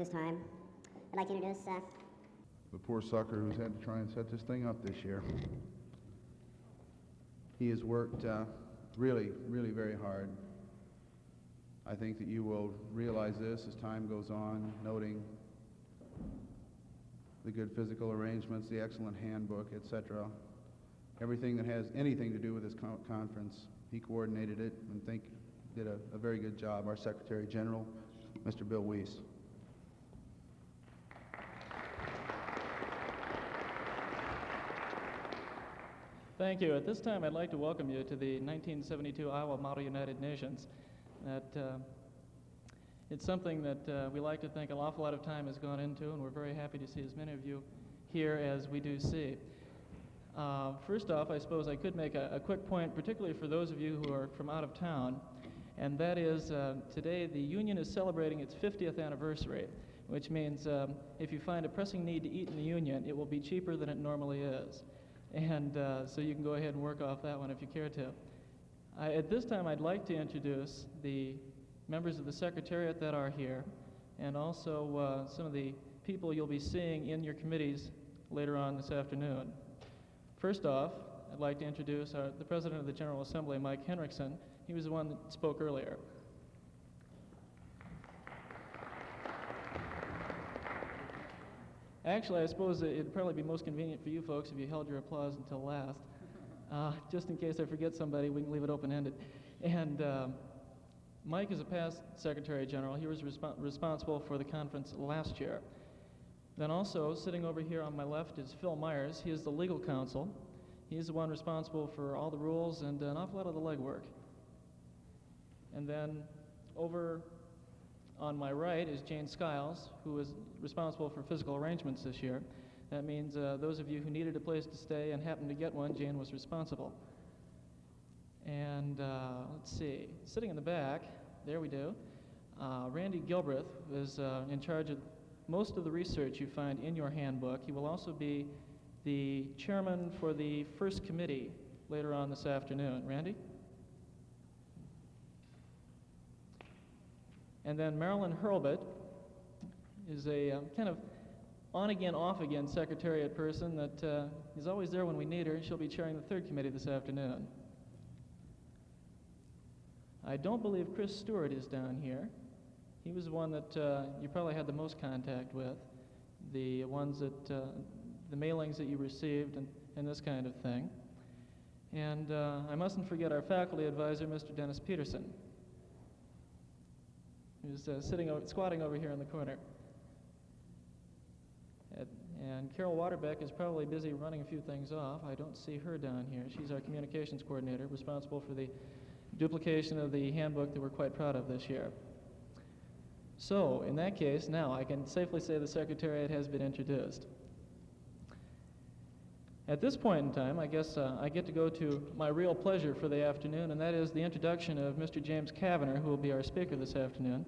this time, I'd like to introduce The poor sucker who's had to try and set this thing up this year. He has worked really, really very hard. I think that you will realize this as time goes on, noting the good physical arrangements, the excellent handbook, etc. Everything that has anything to do with this conference, he coordinated it and did a very good job. Our Secretary General, Mr. Bill Weiss. Thank you. At this time, I'd like to welcome you to the 1972 Iowa Model United Nations. It's something that we like to think an awful lot of time has gone into, and we're very happy to see as many of you here as we do see. First off, I suppose I could make a quick point, particularly for those of you who are from out of town, and that is today the Union is celebrating its 50th anniversary, which means if you find a pressing need to eat in the Union, it will be cheaper than it normally is. And so you can go ahead and work off that one if you care to. At this time, I'd like to introduce the members of the Secretariat that are here, and also some of the people you'll be seeing in your committees later on this afternoon. First off, I'd like to introduce the President of the General Assembly, Mike Henriksen. He was the one that spoke earlier. Actually, I suppose it'd probably be most convenient for you folks if you held your applause until last. Just in case I forget somebody, we can leave it open-ended. And Mike is a past Secretary General. He was responsible for the conference last year. Then also, sitting over here on my left is Phil Myers. He is the legal counsel. He's the one responsible for all the rules and an awful lot of the legwork. And then over on my right is Jane Skiles, who is responsible for physical arrangements this year. That means those of you who needed a place to stay and happened to get one, Jane was responsible. And let's see, sitting in the back, there we do, Randy Gilbreth is in charge of most of the research you find in your handbook. He will also be the chairman for the first committee later on this afternoon. Randy? And then Marilyn Hurlbut is a kind of on-again, off-again secretariat person that is always there when we need her. She'll be chairing the third committee this afternoon. I don't believe Chris Stewart is down here. He was the one that you probably had the most contact with, the ones that, the mailings that you received and this kind of thing. And I mustn't forget our faculty advisor, Mr. Dennis Peterson, who's squatting over here in the corner. And Carol Waterbeck is probably busy running a few things off. I don't see her down here. She's our communications coordinator, responsible for the duplication of the handbook that we're quite proud of this year. So, in that case, now I can safely say the Secretariat has been introduced. At this point in time, I guess I get to go to my real pleasure for the afternoon, and that is the introduction of Mr. James Kavner, who will be our speaker this afternoon.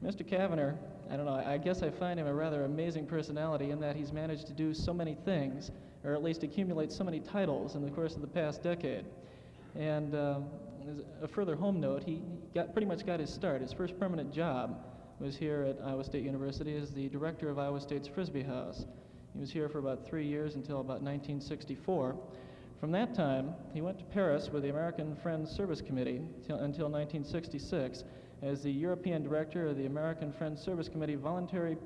Mr. Kavner, I don't know, I guess I find him a rather amazing personality in that he's managed to do so many things, or at least accumulate so many titles in the course of the past decade. And as a further home note, he pretty much got his start. His first permanent job was here at Iowa State University as the director of Iowa State's Frisbee House. He was here for about 3 years until about 1964. From that time, he went to Paris with the American Friends Service Committee until 1966 as the European Director of the American Friends Service Committee Voluntary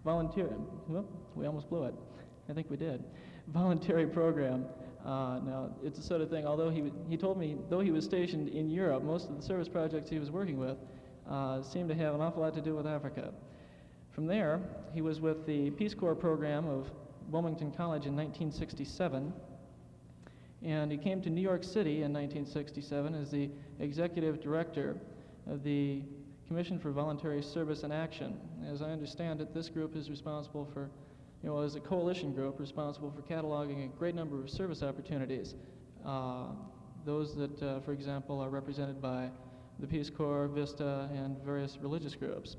Program. Now, it's the sort of thing, although he told me, though he was stationed in Europe, most of the service projects he was working with seemed to have an awful lot to do with Africa. From there, he was with the Peace Corps program of Wilmington College in 1967, and he came to New York City in 1967 as the executive director of the Commission for Voluntary Service and Action. As I understand it, this group is responsible for, as a coalition group, responsible for cataloging a great number of service opportunities. Those that, for example, are represented by the Peace Corps, VISTA, and various religious groups.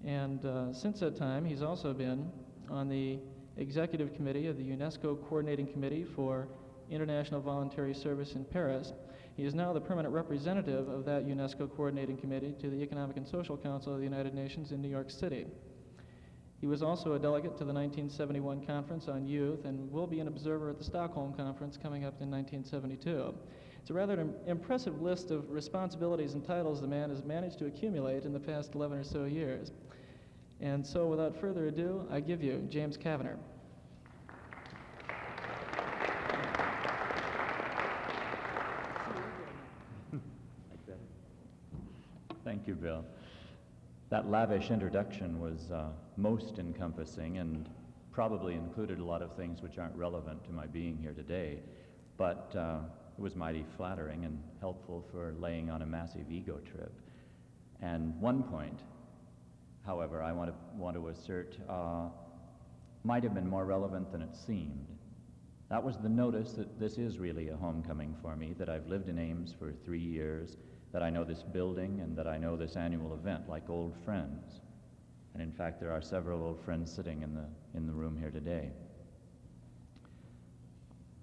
And since that time, he's also been on the executive committee of the UNESCO Coordinating Committee for International Voluntary Service in Paris. He is now the permanent representative of that UNESCO Coordinating Committee to the Economic and Social Council of the United Nations in New York City. He was also a delegate to the 1971 Conference on Youth and will be an observer at the Stockholm Conference coming up in 1972. It's a rather impressive list of responsibilities and titles the man has managed to accumulate in the past 11 or so years. And so without further ado, I give you James Kavanagh. Thank you, Bill. That lavish introduction was most encompassing and probably included a lot of things which aren't relevant to my being here today, but it was mighty flattering and helpful for laying on a massive ego trip. And one point, however, I want to assert might have been more relevant than it seemed. That was the notice that this is really a homecoming for me, that I've lived in Ames for 3 years, that I know this building and that I know this annual event like old friends. And in fact, there are several old friends sitting in the room here today.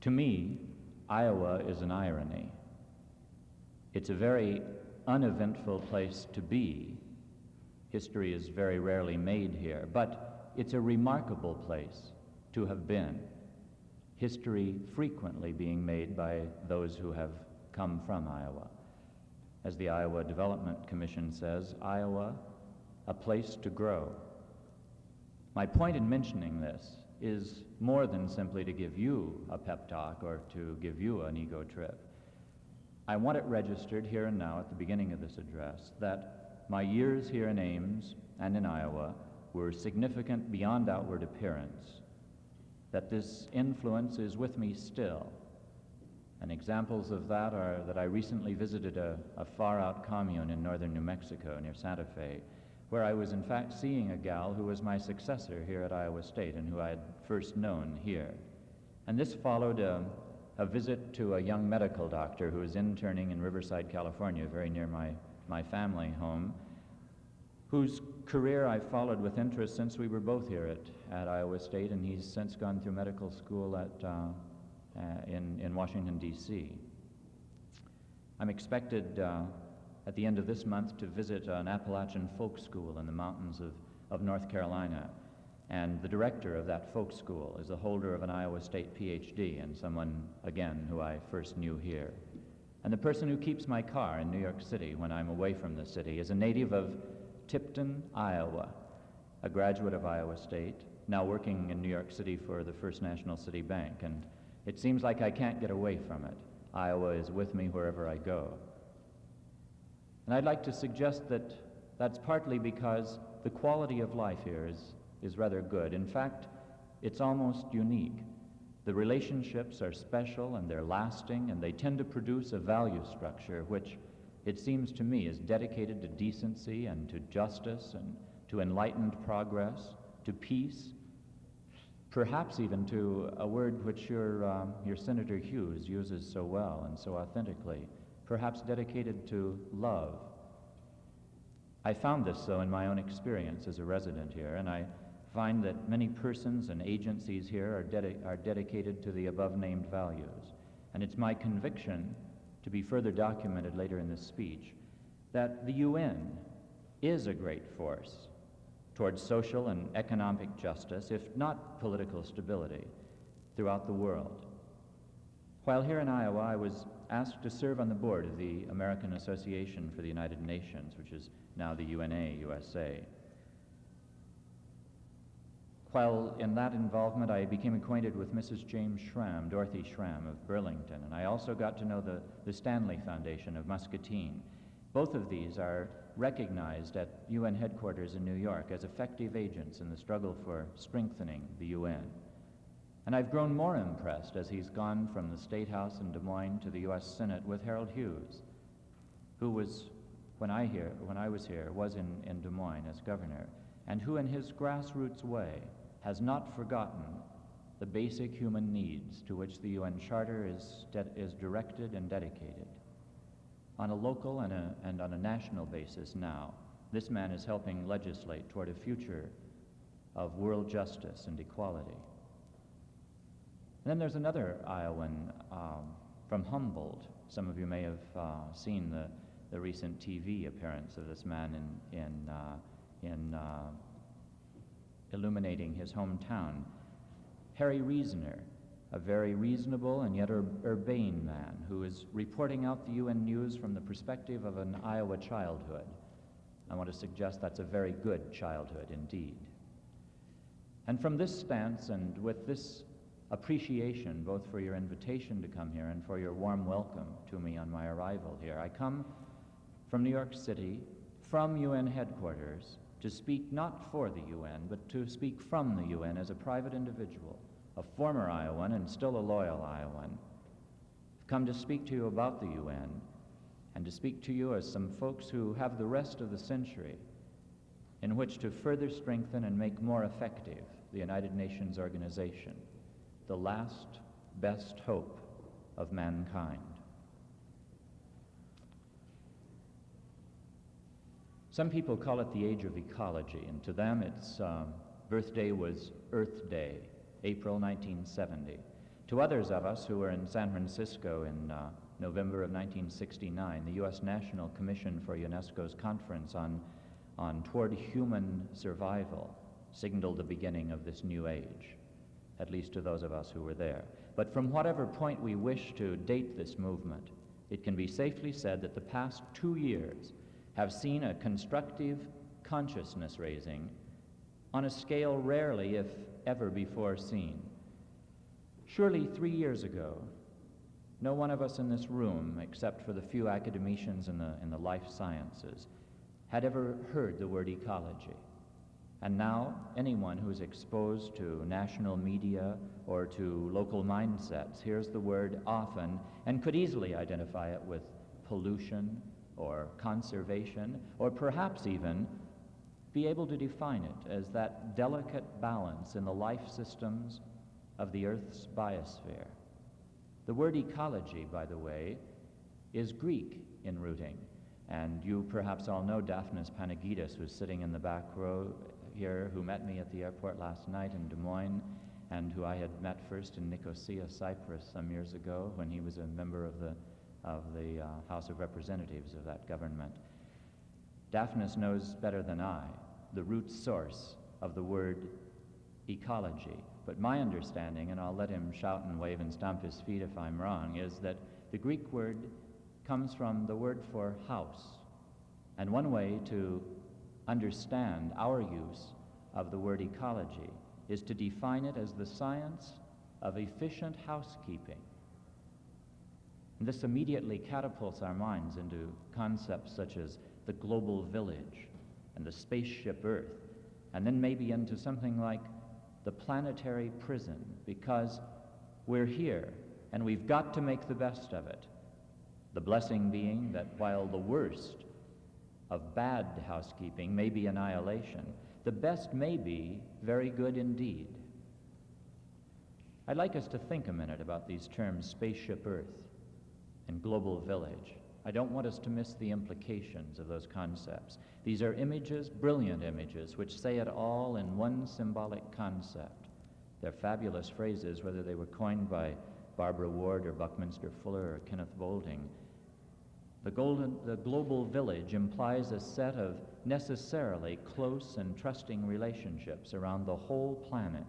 To me, Iowa is an irony. It's a very uneventful place to be. History is very rarely made here, but it's a remarkable place to have been. History frequently being made by those who have come from Iowa. As the Iowa Development Commission says, Iowa, a place to grow. My point in mentioning this is more than simply to give you a pep talk or to give you an ego trip. I want it registered here and now at the beginning of this address that my years here in Ames and in Iowa were significant beyond outward appearance, that this influence is with me still. And examples of that are that I recently visited a far-out commune in northern New Mexico near Santa Fe, where I was in fact seeing a gal who was my successor here at Iowa State and who I had first known here. And this followed a visit to a young medical doctor who was interning in Riverside, California, very near my family home, whose career I followed with interest since we were both here at Iowa State, and he's since gone through medical school in Washington, D.C. I'm expected at the end of this month to visit an Appalachian folk school in the mountains of North Carolina. And the director of that folk school is the holder of an Iowa State PhD and someone, again, who I first knew here. And the person who keeps my car in New York City when I'm away from the city is a native of Tipton, Iowa, a graduate of Iowa State, now working in New York City for the First National City Bank. And it seems like I can't get away from it. Iowa is with me wherever I go. And I'd like to suggest that that's partly because the quality of life here is rather good. In fact, it's almost unique. The relationships are special and they're lasting, and they tend to produce a value structure which, it seems to me, is dedicated to decency and to justice and to enlightened progress, to peace, perhaps even to a word which your Senator Hughes uses so well and so authentically, perhaps dedicated to love. I found this, though, in my own experience as a resident here, and I find that many persons and agencies here are dedicated to the above-named values. And it's my conviction, to be further documented later in this speech, that the UN is a great force towards social and economic justice, if not political stability, throughout the world. While here in Iowa, I was asked to serve on the board of the American Association for the United Nations, which is now the UNA USA. While in that involvement, I became acquainted with Mrs. James Schramm, Dorothy Schramm of Burlington, and I also got to know the Stanley Foundation of Muscatine. Both of these are recognized at UN headquarters in New York as effective agents in the struggle for strengthening the UN. And I've grown more impressed as he's gone from the State House in Des Moines to the U.S. Senate with Harold Hughes, who was, when I was here, was in Des Moines as governor, and who in his grassroots way has not forgotten the basic human needs to which the UN Charter is directed and dedicated. On a local and on a national basis now, this man is helping legislate toward a future of world justice and equality. And then there's another Iowan from Humboldt. Some of you may have seen the recent TV appearance of this man in illuminating his hometown. Harry Reasoner, a very reasonable and yet urbane man who is reporting out the UN news from the perspective of an Iowa childhood. I want to suggest that's a very good childhood indeed. And from this stance and with this appreciation, both for your invitation to come here and for your warm welcome to me on my arrival here, I come from New York City, from UN headquarters, to speak not for the UN, but to speak from the UN as a private individual, a former Iowan and still a loyal Iowan. I've come to speak to you about the UN and to speak to you as some folks who have the rest of the century in which to further strengthen and make more effective the United Nations organization, the last best hope of mankind. Some people call it the age of ecology, and to them its birthday was Earth Day, April 1970. To others of us who were in San Francisco in November of 1969, the U.S. National Commission for UNESCO's conference on Toward Human Survival signaled the beginning of this new age, at least to those of us who were there. But from whatever point we wish to date this movement, it can be safely said that the past 2 years have seen a constructive consciousness raising on a scale rarely, if ever before seen. Surely 3 years ago, no one of us in this room, except for the few academicians in the life sciences, had ever heard the word ecology. And now, anyone who is exposed to national media or to local mindsets hears the word often and could easily identify it with pollution or conservation, or perhaps even be able to define it as that delicate balance in the life systems of the Earth's biosphere. The word ecology, by the way, is Greek in rooting, and you perhaps all know Daphnis Panagidis, who's sitting in the back row here, who met me at the airport last night in Des Moines, and who I had met first in Nicosia, Cyprus, some years ago when he was a member of the House of Representatives of that government. Daphnis knows better than I the root source of the word ecology. But my understanding, and I'll let him shout and wave and stomp his feet if I'm wrong, is that the Greek word comes from the word for house. And one way to understand our use of the word ecology is to define it as the science of efficient housekeeping. And this immediately catapults our minds into concepts such as the global village and the spaceship Earth, and then maybe into something like the planetary prison, because we're here and we've got to make the best of it. The blessing being that while the worst of bad housekeeping may be annihilation, the best may be very good indeed. I'd like us to think a minute about these terms, spaceship Earth and global village. I don't want us to miss the implications of those concepts. These are images, brilliant images, which say it all in one symbolic concept. They're fabulous phrases, whether they were coined by Barbara Ward or Buckminster Fuller or Kenneth Boulding. The global village implies a set of necessarily close and trusting relationships around the whole planet.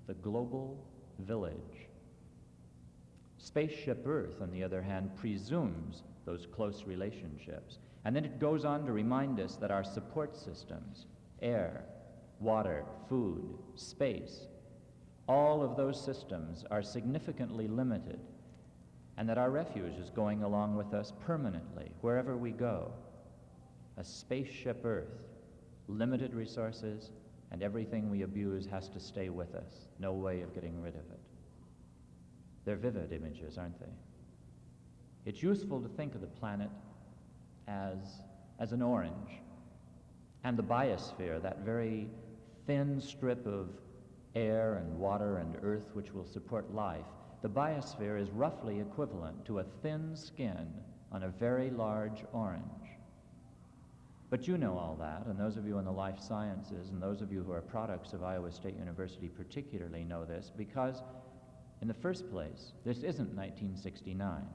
The global village. Spaceship Earth, on the other hand, presumes those close relationships. And then it goes on to remind us that our support systems, air, water, food, space, all of those systems are significantly limited, and that our refuge is going along with us permanently, wherever we go. A spaceship Earth, limited resources, and everything we abuse has to stay with us. No way of getting rid of it. They're vivid images, aren't they? It's useful to think of the planet as an orange, and the biosphere, that very thin strip of air and water and earth which will support life. The biosphere is roughly equivalent to a thin skin on a very large orange. But you know all that, and those of you in the life sciences and those of you who are products of Iowa State University particularly know this, because In the first place, this isn't 1969,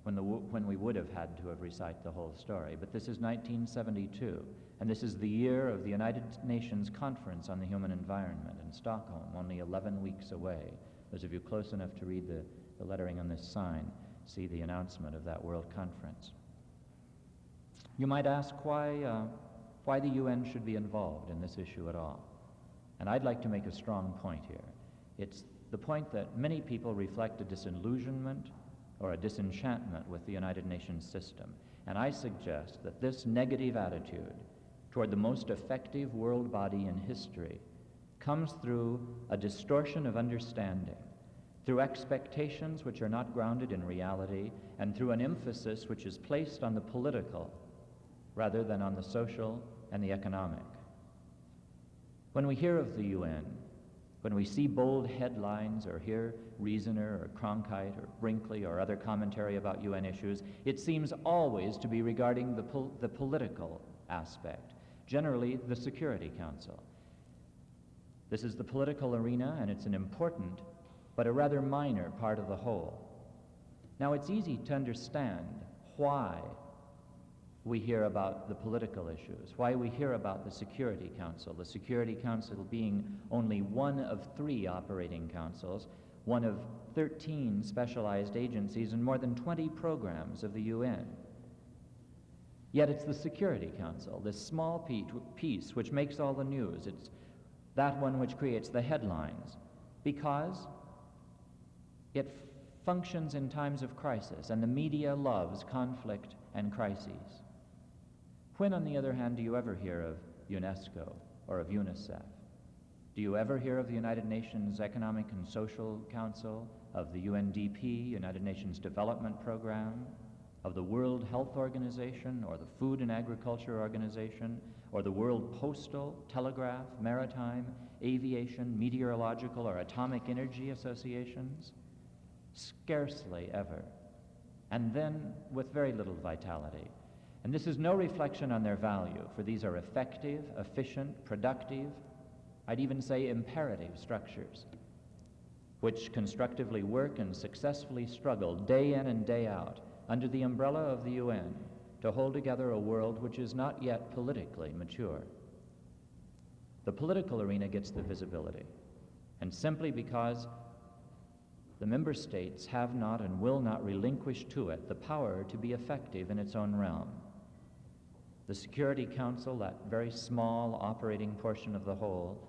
when we would have had to have recited the whole story, but this is 1972, and this is the year of the United Nations Conference on the Human Environment in Stockholm, only 11 weeks away. Those of you close enough to read the lettering on this sign see the announcement of that World Conference. You might ask why the UN should be involved in this issue at all. And I'd like to make a strong point here. It's the point that many people reflect a disillusionment or a disenchantment with the United Nations system. And I suggest that this negative attitude toward the most effective world body in history comes through a distortion of understanding, through expectations which are not grounded in reality, and through an emphasis which is placed on the political rather than on the social and the economic. When we hear of the UN, when we see bold headlines or hear Reasoner or Cronkite or Brinkley or other commentary about UN issues, it seems always to be regarding the political aspect, generally the Security Council. This is the political arena, and it's an important but a rather minor part of the whole. Now, it's easy to understand why we hear about the political issues, why we hear about the Security Council being only one of 3 operating councils, one of 13 specialized agencies, and more than 20 programs of the UN. Yet it's the Security Council, this small piece which makes all the news. It's that one which creates the headlines, because it functions in times of crisis, and the media loves conflict and crises. When, on the other hand, do you ever hear of UNESCO or of UNICEF? Do you ever hear of the United Nations Economic and Social Council, of the UNDP, United Nations Development Program, of the World Health Organization, or the Food and Agriculture Organization, or the World Postal, Telegraph, Maritime, Aviation, Meteorological, or Atomic Energy Associations? Scarcely ever, and then with very little vitality. And this is no reflection on their value, for these are effective, efficient, productive, I'd even say imperative structures, which constructively work and successfully struggle day in and day out under the umbrella of the UN to hold together a world which is not yet politically mature. The political arena gets the visibility, and simply because the member states have not and will not relinquish to it the power to be effective in its own realm. The Security Council, that very small operating portion of the whole,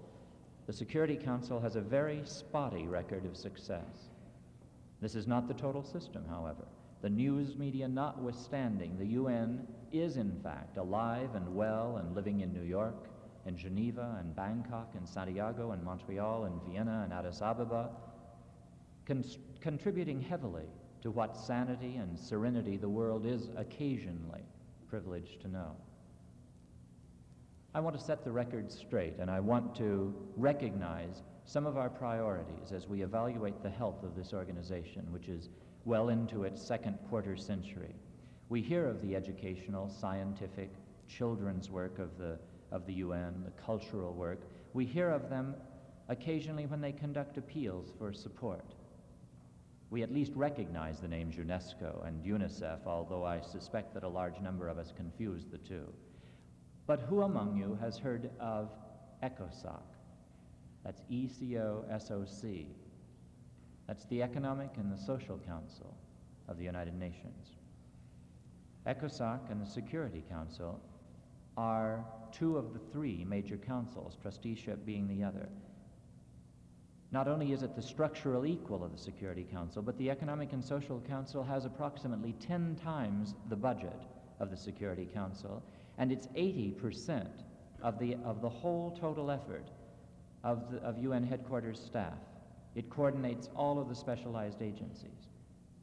the Security Council has a very spotty record of success. This is not the total system, however. The news media notwithstanding, the UN is in fact alive and well and living in New York, in Geneva, and Bangkok, and Santiago, and Montreal, and Vienna, and Addis Ababa, contributing heavily to what sanity and serenity the world is occasionally privileged to know. I want to set the record straight, and I want to recognize some of our priorities as we evaluate the health of this organization, which is well into its second quarter century. We hear of the educational, scientific, children's work of the UN, the cultural work. We hear of them occasionally when they conduct appeals for support. We at least recognize the names UNESCO and UNICEF, although I suspect that a large number of us confuse the two. But who among you has heard of ECOSOC? That's ECOSOC. That's the Economic and the Social Council of the United Nations. ECOSOC and the Security Council are 2 of the 3 major councils, trusteeship being the other. Not only is it the structural equal of the Security Council, but the Economic and Social Council has approximately 10 times the budget of the Security Council, and it's 80% of the whole total effort of UN headquarters staff. It coordinates all of the specialized agencies.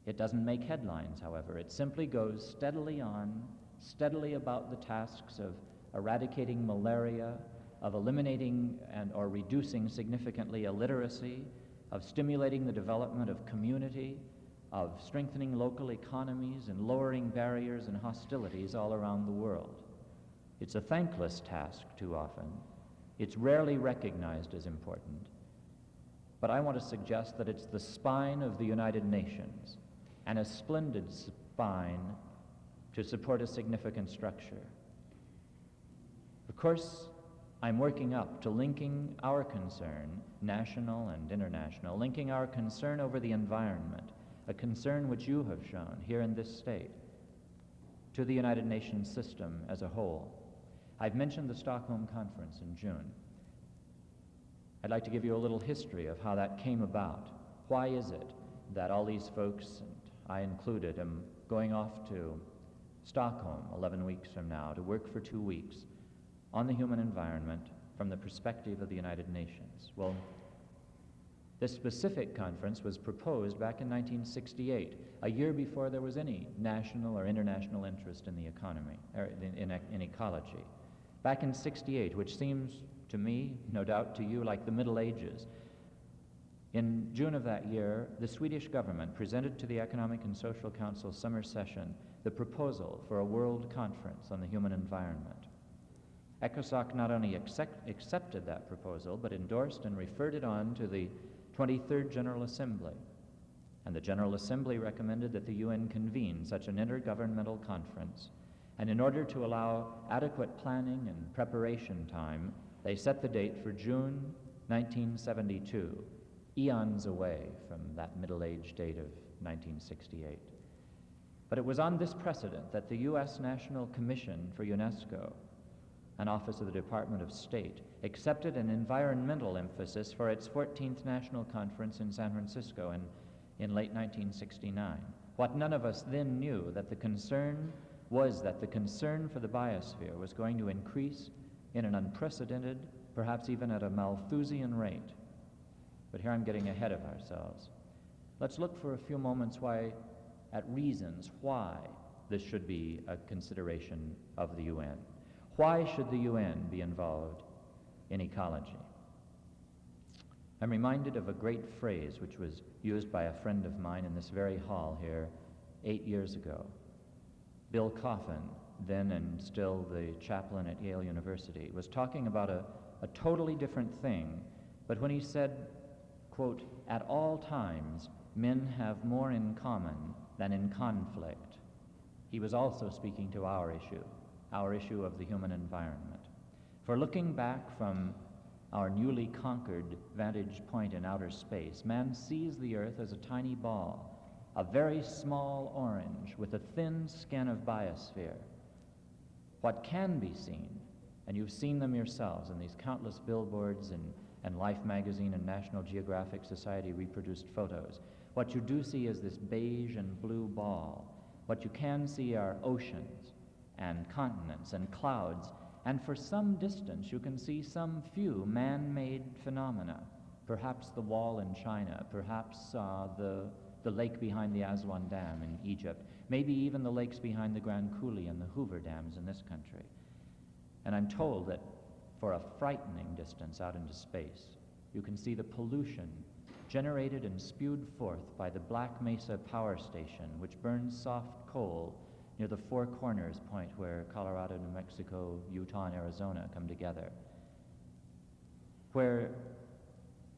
It doesn't make headlines, however. It simply goes steadily on, steadily about the tasks of eradicating malaria, of eliminating or reducing significantly illiteracy, of stimulating the development of community, of strengthening local economies and lowering barriers and hostilities all around the world. It's a thankless task too often. It's rarely recognized as important. but I want to suggest that it's the spine of the United Nations, and a splendid spine to support a significant structure. Of course, I'm working up to linking our concern, national and international, linking our concern over the environment, a concern which you have shown here in this state, to the United Nations system as a whole. I've mentioned the Stockholm Conference in June. I'd like to give you a little history of how that came about. Why is it that all these folks, and I included, am going off to Stockholm 11 weeks from now to work for 2 weeks on the human environment from the perspective of the United Nations? Well, this specific conference was proposed back in 1968, a year before there was any national or international interest in the economy, or in ecology. Back in '68, which seems to me, no doubt to you, like the Middle Ages. In June of that year, the Swedish government presented to the Economic and Social Council summer session the proposal for a world conference on the human environment. ECOSOC not only accepted that proposal, but endorsed and referred it on to the 23rd General Assembly. And the General Assembly recommended that the UN convene such an intergovernmental conference. And in order to allow adequate planning and preparation time, they set the date for June 1972, eons away from that middle-aged date of 1968. But it was on this precedent that the U.S. National Commission for UNESCO, an office of the Department of State, accepted an environmental emphasis for its 14th National Conference in San Francisco in late 1969. What none of us then knew that the concern was that the concern for the biosphere was going to increase in an unprecedented, perhaps even at a Malthusian rate. But here I'm getting ahead of ourselves. Let's look for a few moments at reasons why this should be a consideration of the UN. Why should the UN be involved in ecology? I'm reminded of a great phrase which was used by a friend of mine in this very hall here 8 years ago. Bill Coffin, then and still the chaplain at Yale University, was talking about a totally different thing, but when he said, quote, "At all times, men have more in common than in conflict," he was also speaking to our issue of the human environment. For looking back from our newly conquered vantage point in outer space, man sees the Earth as a tiny ball, a very small orange with a thin skin of biosphere. What can be seen, and you've seen them yourselves in these countless billboards and Life magazine and National Geographic Society reproduced photos, what you do see is this beige and blue ball. What you can see are oceans and continents and clouds, and for some distance you can see some few man-made phenomena, perhaps the wall in China, perhaps the lake behind the Aswan Dam in Egypt, maybe even the lakes behind the Grand Coulee and the Hoover Dams in this country. And I'm told that for a frightening distance out into space, you can see the pollution generated and spewed forth by the Black Mesa Power Station, which burns soft coal near the Four Corners point where Colorado, New Mexico, Utah, and Arizona come together, where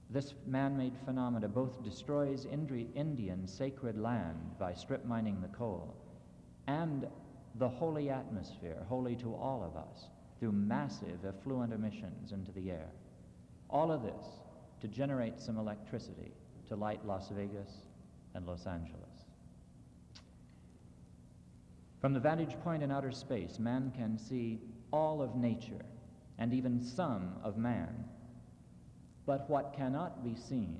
this man-made phenomena both destroys Indian sacred land by strip mining the coal and the holy atmosphere, holy to all of us, through massive effluent emissions into the air. All of this to generate some electricity to light Las Vegas and Los Angeles. From the vantage point in outer space, man can see all of nature and even some of man. But what cannot be seen,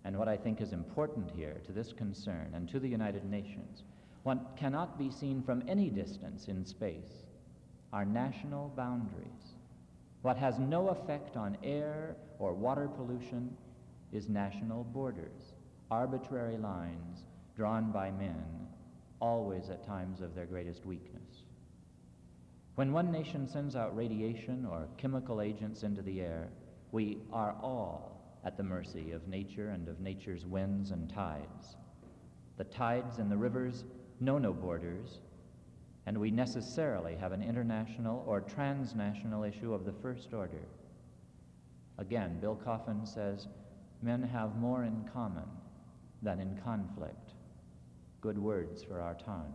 and what I think is important here to this concern and to the United Nations, what cannot be seen from any distance in space are national boundaries. What has no effect on air or water pollution is national borders, arbitrary lines drawn by men, always at times of their greatest weakness. When one nation sends out radiation or chemical agents into the air, we are all at the mercy of nature and of nature's winds and tides. The tides and the rivers know no borders, and we necessarily have an international or transnational issue of the first order. Again, Bill Coffin says, men have more in common than in conflict. Good words for our time.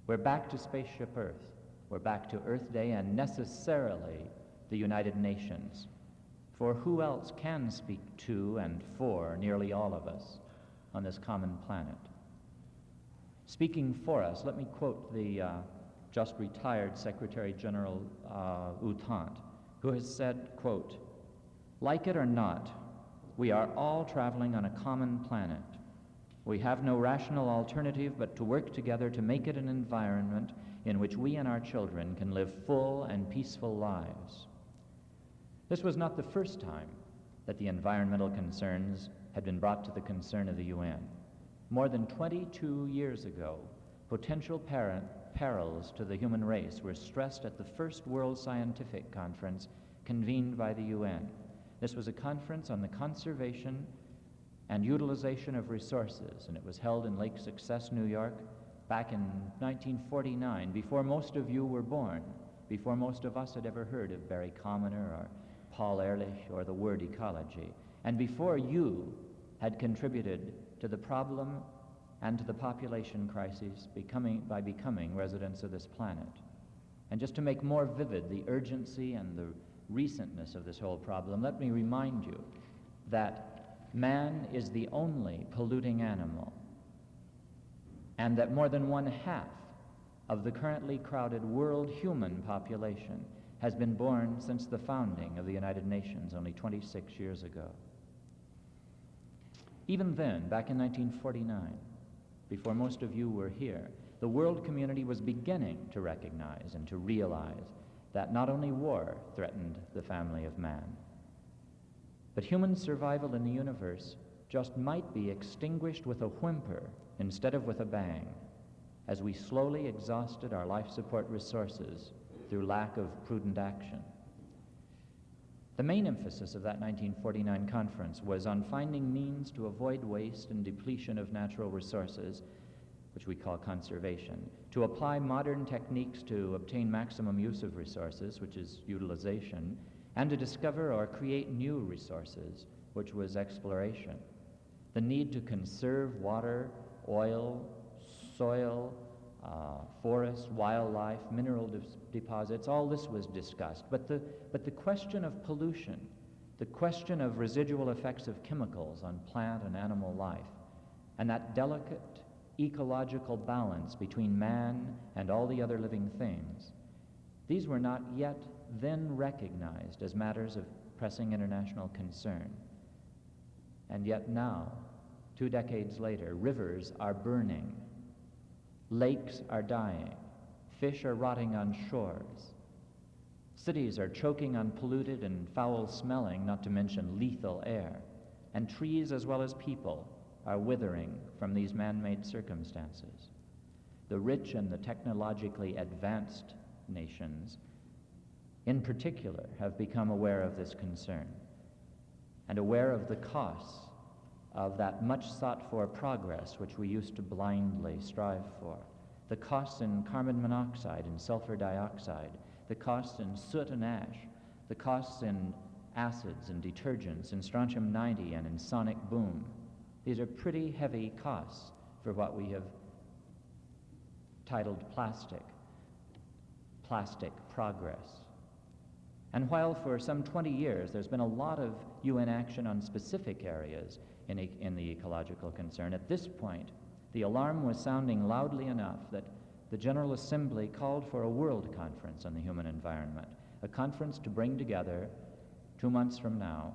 We're back to Spaceship Earth. We're back to Earth Day and necessarily the United Nations. For who else can speak to and for nearly all of us on this common planet? Speaking for us, let me quote the just retired Secretary General U Thant, who has said, quote, "Like it or not, we are all traveling on a common planet. We have no rational alternative but to work together to make it an environment in which we and our children can live full and peaceful lives." This was not the first time that the environmental concerns had been brought to the concern of the UN. More than 22 years ago, potential perils to the human race were stressed at the first World Scientific Conference convened by the UN. This was a conference on the conservation and utilization of resources, and it was held in Lake Success, New York, back in 1949, before most of you were born, before most of us had ever heard of Barry Commoner or Paul Ehrlich or the word ecology, and before you had contributed to the problem and to the population crisis by becoming residents of this planet. And just to make more vivid the urgency and the recentness of this whole problem, let me remind you that man is the only polluting animal, and that more than 1/2 of the currently crowded world human population has been born since the founding of the United Nations only 26 years ago. Even then, back in 1949, before most of you were here, the world community was beginning to recognize and to realize that not only war threatened the family of man, but human survival in the universe just might be extinguished with a whimper instead of with a bang, as we slowly exhausted our life support resources through lack of prudent action. The main emphasis of that 1949 conference was on finding means to avoid waste and depletion of natural resources, which we call conservation, to apply modern techniques to obtain maximum use of resources, which is utilization, and to discover or create new resources, which was exploration. The need to conserve water, oil, soil, forests, wildlife, mineral deposits, all this was discussed. But the question of pollution, the question of residual effects of chemicals on plant and animal life, and that delicate ecological balance between man and all the other living things, these were not yet then recognized as matters of pressing international concern. And yet now, 2 decades later, rivers are burning, lakes are dying, fish are rotting on shores, cities are choking on polluted and foul-smelling, not to mention lethal air, and trees as well as people are withering from these man-made circumstances. The rich and the technologically advanced nations, in particular, have become aware of this concern and aware of the costs of that much sought-for progress which we used to blindly strive for. The costs in carbon monoxide and sulfur dioxide, the costs in soot and ash, the costs in acids and detergents, in strontium-90 and in sonic boom. These are pretty heavy costs for what we have titled plastic progress. And while for some 20 years there's been a lot of UN action on specific areas in the ecological concern, at this point the alarm was sounding loudly enough that the General Assembly called for a world conference on the human environment, a conference to bring together, 2 months from now,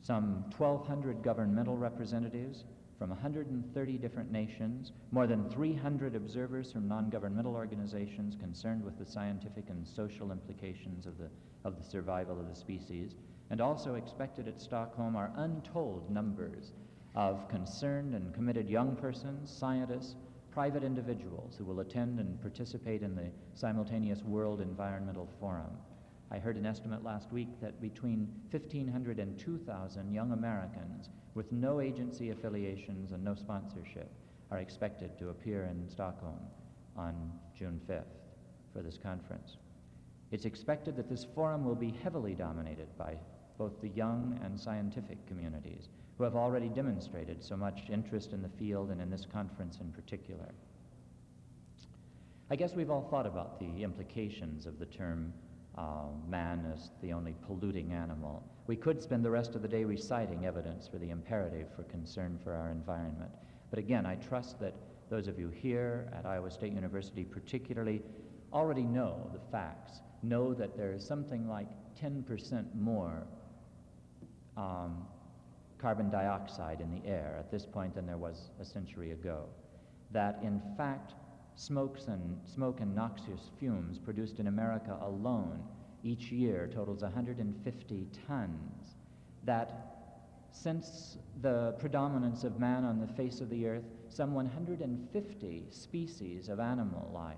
some 1,200 governmental representatives from 130 different nations, more than 300 observers from non-governmental organizations concerned with the scientific and social implications of the survival of the species, and also expected at Stockholm are untold numbers of concerned and committed young persons, scientists, private individuals who will attend and participate in the simultaneous World Environmental Forum. I heard an estimate last week that between 1,500 and 2,000 young Americans with no agency affiliations and no sponsorship are expected to appear in Stockholm on June 5th for this conference. It's expected that this forum will be heavily dominated by both the young and scientific communities, who have already demonstrated so much interest in the field and in this conference in particular. I guess we've all thought about the implications of the term man as the only polluting animal. We could spend the rest of the day reciting evidence for the imperative for concern for our environment. But again, I trust that those of you here at Iowa State University particularly already know the facts, know that there is something like 10% more carbon dioxide in the air at this point than there was a century ago. That in fact, smoke and noxious fumes produced in America alone each year totals 150 tons. That since the predominance of man on the face of the earth, some 150 species of animal life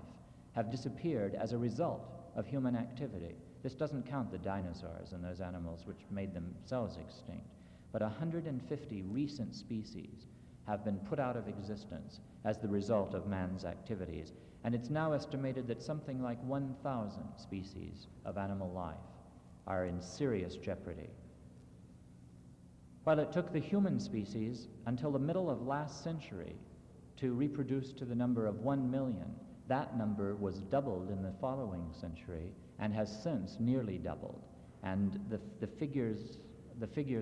have disappeared as a result of human activity. This doesn't count the dinosaurs and those animals which made themselves extinct. But 150 recent species have been put out of existence as the result of man's activities. And it's now estimated that something like 1,000 species of animal life are in serious jeopardy. While it took the human species until the middle of last century to reproduce to the number of 1 million, that number was doubled in the following century and has since nearly doubled. And the figures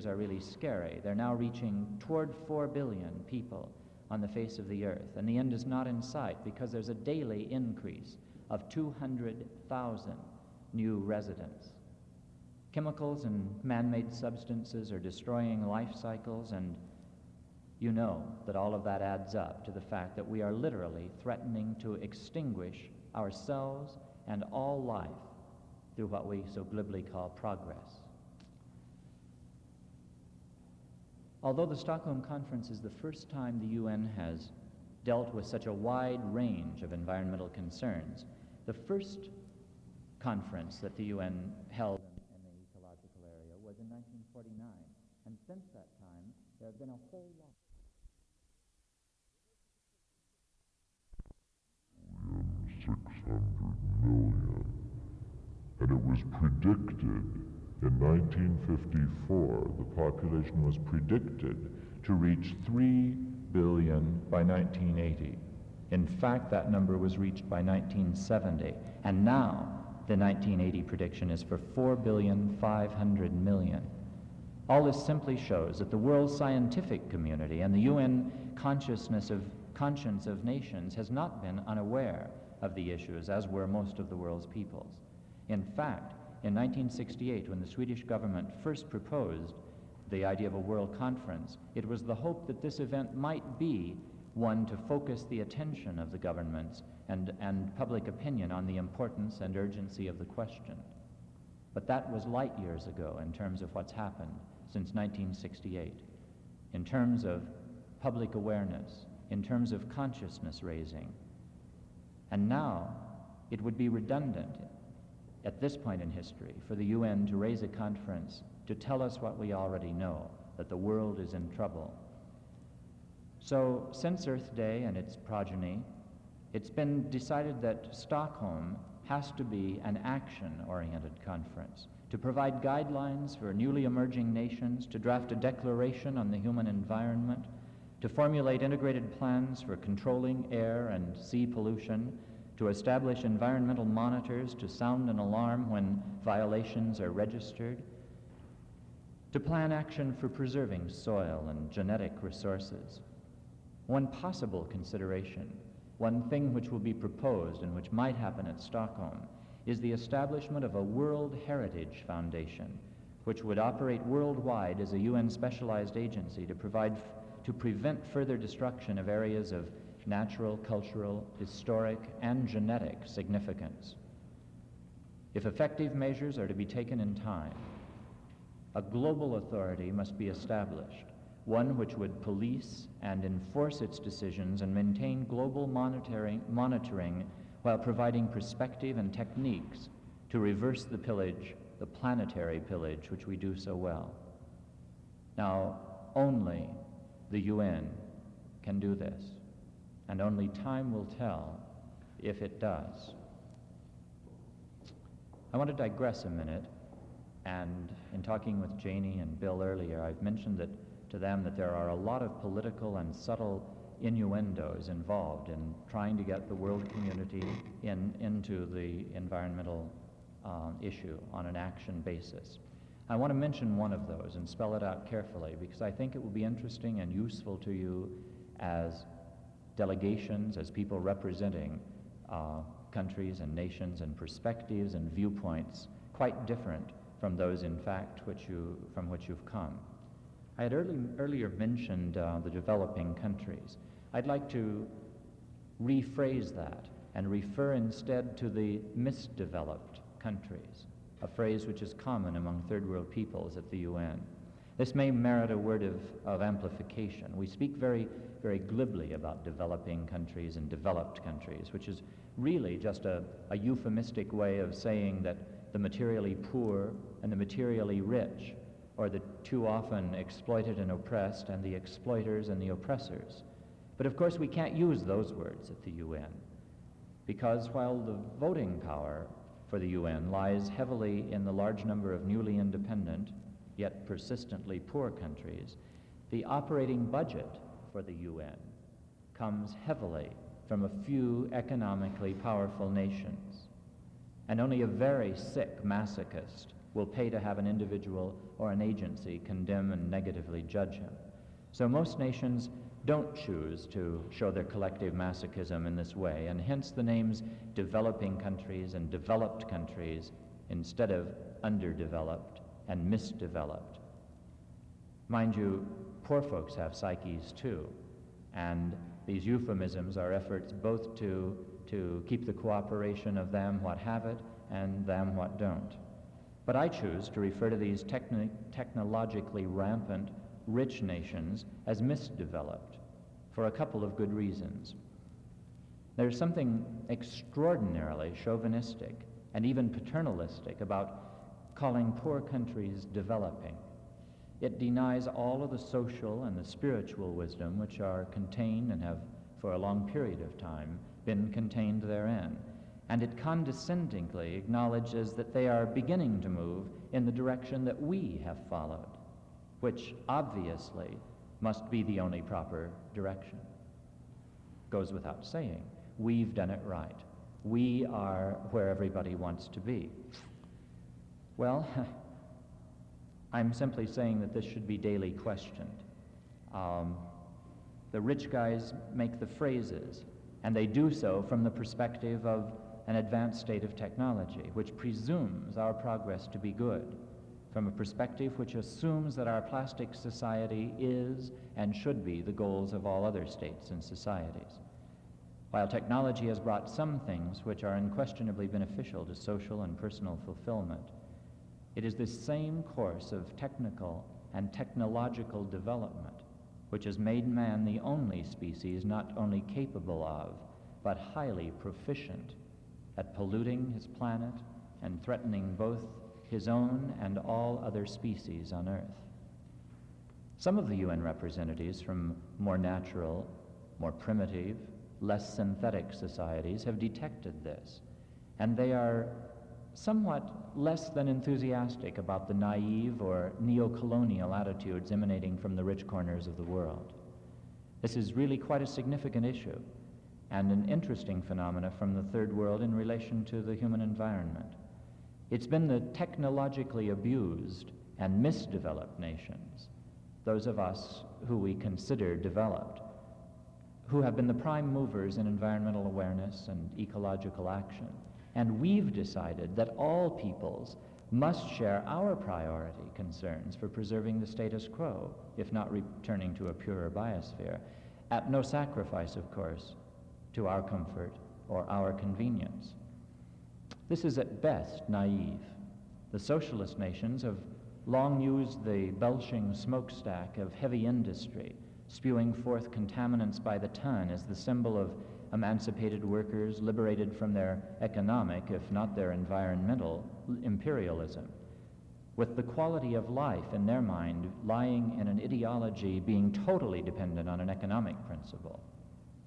are really scary. They're now reaching toward 4 billion people on the face of the earth, and the end is not in sight because there's a daily increase of 200,000 new residents. Chemicals and man-made substances are destroying life cycles, and you know that all of that adds up to the fact that we are literally threatening to extinguish ourselves and all life through what we so glibly call progress. Although the Stockholm Conference is the first time the UN has dealt with such a wide range of environmental concerns, the first conference that the UN held in the ecological area was in 1949, and since that time there have been a whole lot. 600 million, and it was predicted in 1954, the population was predicted to reach 3 billion by 1980. In fact, that number was reached by 1970, and now the 1980 prediction is for 4.5 billion. All this simply shows that the world scientific community and the UN conscience of nations has not been unaware of the issues, as were most of the world's peoples. In fact, in 1968, when the Swedish government first proposed the idea of a world conference, it was the hope that this event might be one to focus the attention of the governments and public opinion on the importance and urgency of the question. But that was light years ago in terms of what's happened since 1968, in terms of public awareness, in terms of consciousness raising. And now it would be redundant at this point in history for the UN to raise a conference to tell us what we already know, that the world is in trouble. So since Earth Day and its progeny, it's been decided that Stockholm has to be an action-oriented conference, to provide guidelines for newly emerging nations, to draft a declaration on the human environment, to formulate integrated plans for controlling air and sea pollution, to establish environmental monitors to sound an alarm when violations are registered, to plan action for preserving soil and genetic resources. One possible consideration, one thing which will be proposed and which might happen at Stockholm, is the establishment of a World Heritage Foundation, which would operate worldwide as a UN specialized agency to prevent further destruction of areas of natural, cultural, historic, and genetic significance. If effective measures are to be taken in time, a global authority must be established, one which would police and enforce its decisions and maintain global monitoring while providing perspective and techniques to reverse the pillage, the planetary pillage, which we do so well. Now, only the UN can do this, and only time will tell if it does. I want to digress a minute And in talking with Janie and Bill earlier, I've mentioned that to them that there are a lot of political and subtle innuendos involved in trying to get the world community into the environmental issue on an action basis. I want to mention one of those and spell it out carefully because I think it will be interesting and useful to you as delegations, as people representing countries and nations and perspectives and viewpoints quite different from those, in fact, from which you've come. I had earlier mentioned the developing countries. I'd like to rephrase that and refer instead to the misdeveloped countries, a phrase which is common among third world peoples at the UN. This may merit a word of amplification. We speak very, very glibly about developing countries and developed countries, which is really just a euphemistic way of saying that the materially poor and the materially rich, or the too often exploited and oppressed, and the exploiters and the oppressors. But of course we can't use those words at the UN, because while the voting power for the UN lies heavily in the large number of newly independent, yet persistently poor countries, the operating budget for the UN comes heavily from a few economically powerful nations. And only a very sick masochist will pay to have an individual or an agency condemn and negatively judge him. So most nations don't choose to show their collective masochism in this way, and hence the names developing countries and developed countries instead of underdeveloped and misdeveloped. Mind you, poor folks have psyches too, and these euphemisms are efforts both to keep the cooperation of them what have it and them what don't. But I choose to refer to these technologically rampant, rich nations as misdeveloped for a couple of good reasons. There's something extraordinarily chauvinistic and even paternalistic about calling poor countries developing. It denies all of the social and the spiritual wisdom which are contained and have for a long period of time been contained therein. And it condescendingly acknowledges that they are beginning to move in the direction that we have followed, which obviously must be the only proper direction. Goes without saying, we've done it right. We are where everybody wants to be. Well, I'm simply saying that this should be daily questioned. The rich guys make the phrases, and they do so from the perspective of an advanced state of technology, which presumes our progress to be good, from a perspective which assumes that our plastic society is and should be the goals of all other states and societies. While technology has brought some things which are unquestionably beneficial to social and personal fulfillment, it is this same course of technical and technological development which has made man the only species not only capable of, but highly proficient at polluting his planet and threatening both his own and all other species on Earth. Some of the UN representatives from more natural, more primitive, less synthetic societies have detected this, and they are somewhat less than enthusiastic about the naive or neo-colonial attitudes emanating from the rich corners of the world. This is really quite a significant issue and an interesting phenomena from the third world in relation to the human environment. It's been the technologically abused and misdeveloped nations, those of us who we consider developed, who have been the prime movers in environmental awareness and ecological action. And we've decided that all peoples must share our priority concerns for preserving the status quo, if not returning to a purer biosphere, at no sacrifice, of course, to our comfort or our convenience. This is at best naive. The socialist nations have long used the belching smokestack of heavy industry, spewing forth contaminants by the ton as the symbol of emancipated workers liberated from their economic, if not their environmental, imperialism, with the quality of life in their mind lying in an ideology being totally dependent on an economic principle,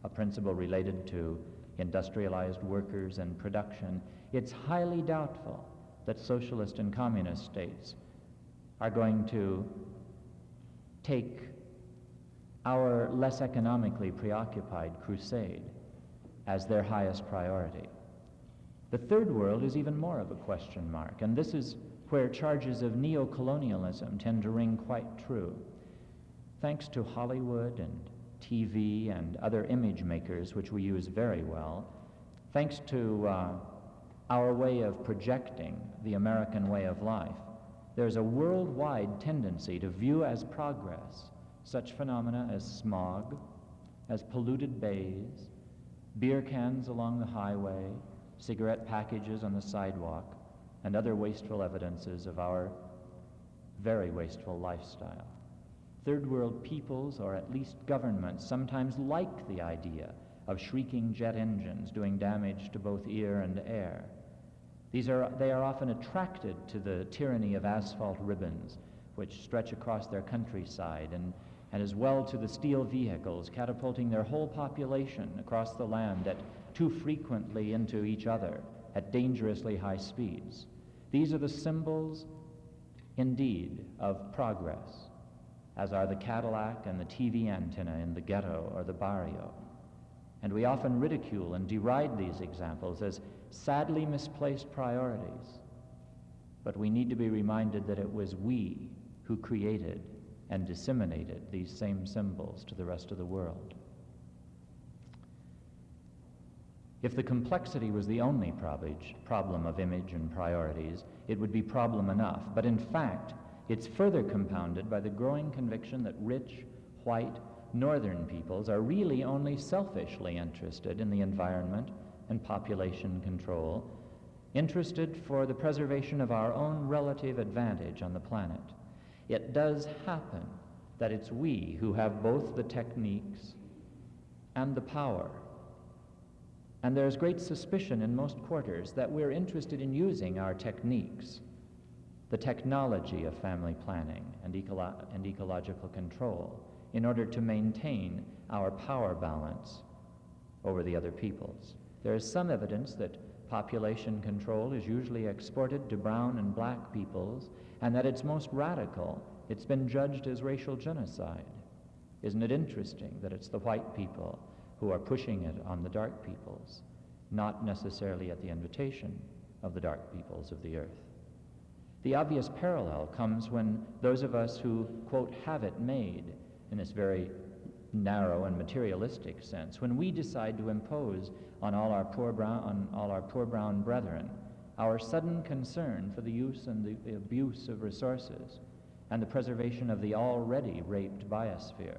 a principle related to industrialized workers and production. It's highly doubtful that socialist and communist states are going to take our less economically preoccupied crusade as their highest priority. The third world is even more of a question mark, and this is where charges of neo-colonialism tend to ring quite true. Thanks to Hollywood and TV and other image makers, which we use very well, thanks to our way of projecting the American way of life, there's a worldwide tendency to view as progress such phenomena as smog, as polluted bays, beer cans along the highway, cigarette packages on the sidewalk, and other wasteful evidences of our very wasteful lifestyle. Third world peoples, or at least governments, sometimes like the idea of shrieking jet engines doing damage to both ear and air. They are often attracted to the tyranny of asphalt ribbons, which stretch across their countryside, and as well to the steel vehicles catapulting their whole population across the land at too frequently into each other at dangerously high speeds. These are the symbols, indeed, of progress, as are the Cadillac and the TV antenna in the ghetto or the barrio. And we often ridicule and deride these examples as sadly misplaced priorities. But we need to be reminded that it was we who created and disseminated these same symbols to the rest of the world. If the complexity was the only problem of image and priorities, it would be problem enough. But in fact, it's further compounded by the growing conviction that rich, white, northern peoples are really only selfishly interested in the environment and population control, interested for the preservation of our own relative advantage on the planet. It does happen that it's we who have both the techniques and the power. And there's great suspicion in most quarters that we're interested in using our techniques, the technology of family planning and ecological control, in order to maintain our power balance over the other peoples. There is some evidence that population control is usually exported to brown and black peoples, and that it's most radical. It's been judged as racial genocide. Isn't it interesting that it's the white people who are pushing it on the dark peoples, not necessarily at the invitation of the dark peoples of the earth? The obvious parallel comes when those of us who, quote, have it made, in this very narrow and materialistic sense, when we decide to impose on all our poor brown brethren our sudden concern for the use and the abuse of resources and the preservation of the already raped biosphere.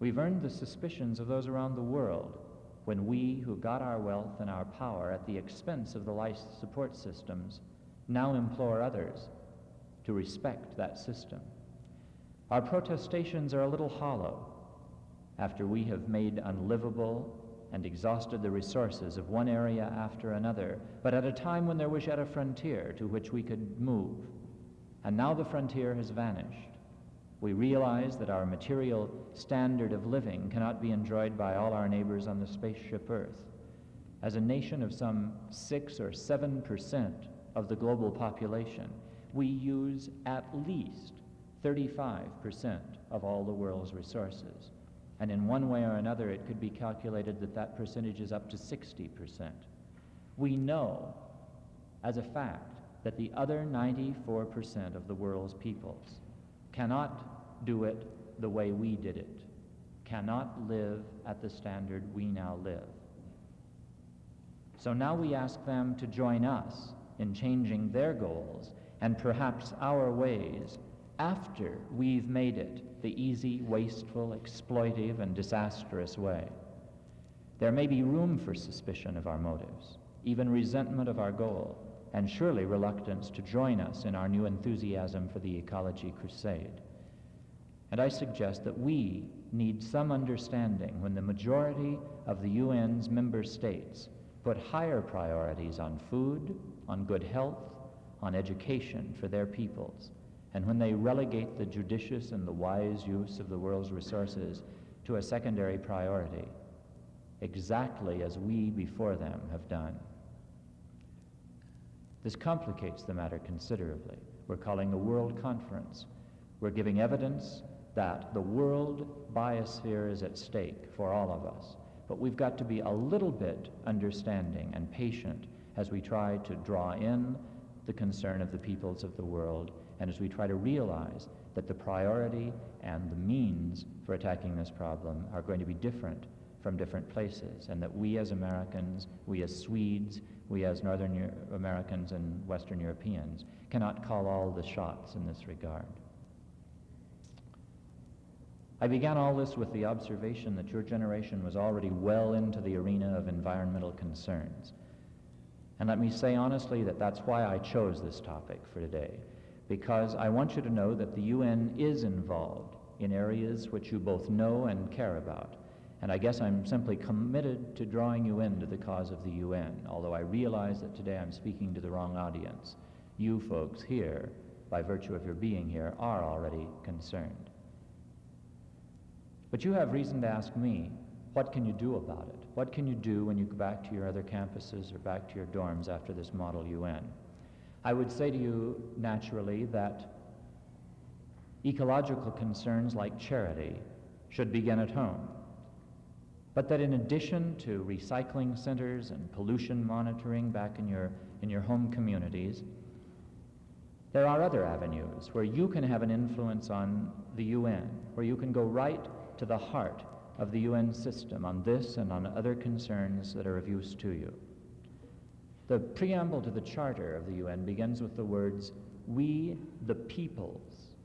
We've earned the suspicions of those around the world when we, who got our wealth and our power at the expense of the life support systems, now implore others to respect that system. Our protestations are a little hollow after we have made unlivable and exhausted the resources of one area after another, but at a time when there was yet a frontier to which we could move. And now the frontier has vanished. We realize that our material standard of living cannot be enjoyed by all our neighbors on the spaceship Earth. As a nation of some 6 or 7% of the global population, we use at least 35% of all the world's resources. And in one way or another, it could be calculated that that percentage is up to 60%. We know, as a fact, that the other 94% of the world's peoples cannot do it the way we did it, cannot live at the standard we now live. So now we ask them to join us in changing their goals and perhaps our ways after we've made it the easy, wasteful, exploitive, and disastrous way. There may be room for suspicion of our motives, even resentment of our goal, and surely reluctance to join us in our new enthusiasm for the ecology crusade. And I suggest that we need some understanding when the majority of the UN's member states put higher priorities on food, on good health, on education for their peoples, and when they relegate the judicious and the wise use of the world's resources to a secondary priority, exactly as we before them have done. This complicates the matter considerably. We're calling a world conference. We're giving evidence that the world biosphere is at stake for all of us. But we've got to be a little bit understanding and patient as we try to draw in the concern of the peoples of the world, and as we try to realize that the priority and the means for attacking this problem are going to be different from different places, and that we as Americans, we as Swedes, we as Northern Americans and Western Europeans cannot call all the shots in this regard. I began all this with the observation that your generation was already well into the arena of environmental concerns. And let me say honestly that that's why I chose this topic for today, because I want you to know that the UN is involved in areas which you both know and care about. And I guess I'm simply committed to drawing you into the cause of the UN, although I realize that today I'm speaking to the wrong audience. You folks here, by virtue of your being here, are already concerned. But you have reason to ask me, what can you do about it? What can you do when you go back to your other campuses or back to your dorms after this model UN? I would say to you, naturally, that ecological concerns like charity should begin at home. But that in addition to recycling centers and pollution monitoring back in your home communities, there are other avenues where you can have an influence on the UN, where you can go right to the heart of the UN system on this and on other concerns that are of use to you. The preamble to the Charter of the UN begins with the words, "We the peoples."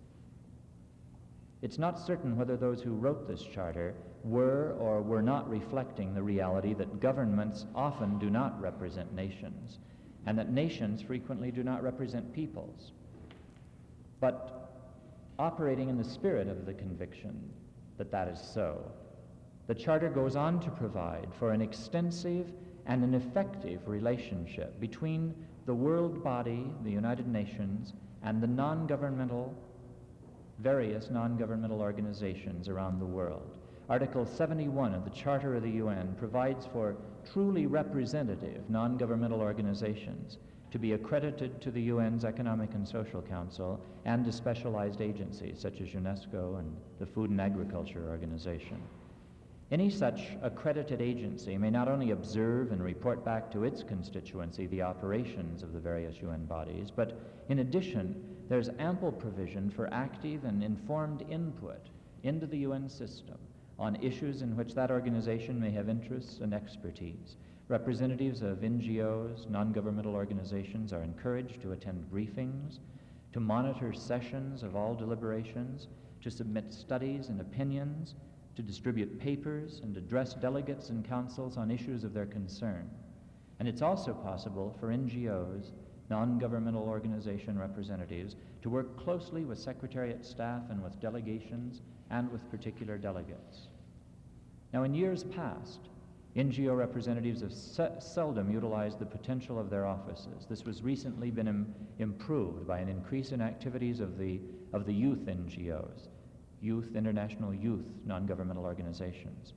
It's not certain whether those who wrote this charter were or were not reflecting the reality that governments often do not represent nations, and that nations frequently do not represent peoples. But operating in the spirit of the conviction that that is so, the Charter goes on to provide for an extensive and an effective relationship between the world body, the United Nations, and the various non-governmental organizations around the world. Article 71 of the Charter of the UN provides for truly representative non-governmental organizations to be accredited to the UN's Economic and Social Council and to specialized agencies such as UNESCO and the Food and Agriculture Organization. Any such accredited agency may not only observe and report back to its constituency the operations of the various UN bodies, but in addition, there's ample provision for active and informed input into the UN system on issues in which that organization may have interests and expertise. Representatives of NGOs, non-governmental organizations, are encouraged to attend briefings, to monitor sessions of all deliberations, to submit studies and opinions, to distribute papers and address delegates and councils on issues of their concern. And it's also possible for NGOs, non-governmental organization representatives, to work closely with Secretariat staff and with delegations and with particular delegates. Now, in years past, NGO representatives have seldom utilized the potential of their offices. This was recently been improved by an increase in activities of the youth NGOs, international youth non-governmental organizations,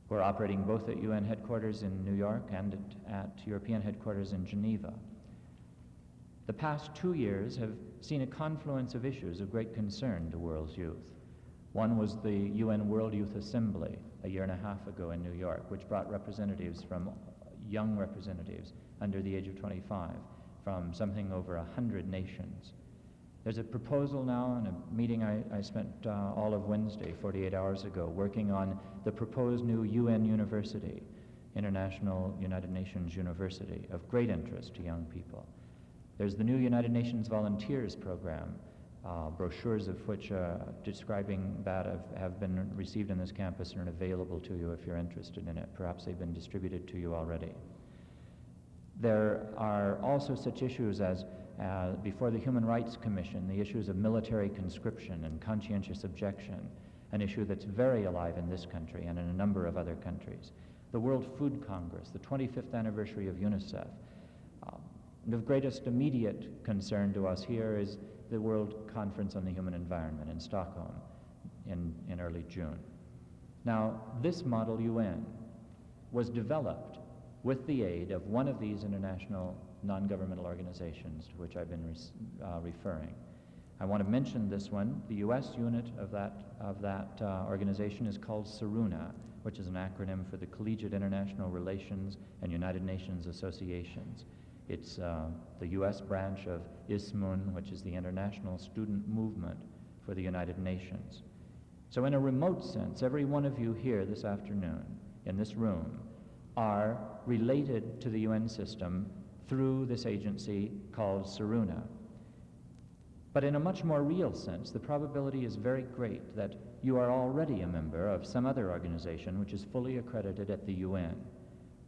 who are operating both at UN headquarters in New York and at European headquarters in Geneva. The past 2 years have seen a confluence of issues of great concern to world's youth. One was the UN World Youth Assembly a year and a half ago in New York, which brought young representatives under the age of 25 from something over 100 nations. There's a proposal now in a meeting I spent all of Wednesday, 48 hours ago, working on the proposed new UN University, International United Nations University, of great interest to young people. There's the new United Nations Volunteers Program, brochures of which describing that have been received in this campus and are available to you if you're interested in it. Perhaps they've been distributed to you already. There are also such issues as before the Human Rights Commission, the issues of military conscription and conscientious objection, an issue that's very alive in this country and in a number of other countries. The World Food Congress, the 25th anniversary of UNICEF. And of greatest immediate concern to us here is the World Conference on the Human Environment in Stockholm in early June. Now, this model UN was developed with the aid of one of these international non-governmental organizations to which I've been referring. I want to mention this one. The U.S. unit of that organization is called SARUNA, which is an acronym for the Collegiate International Relations and United Nations Associations. It's the U.S. branch of ISMUN, which is the International Student Movement for the United Nations. So in a remote sense, every one of you here this afternoon in this room are related to the UN system through this agency called SARUNA. But in a much more real sense, the probability is very great that you are already a member of some other organization which is fully accredited at the UN.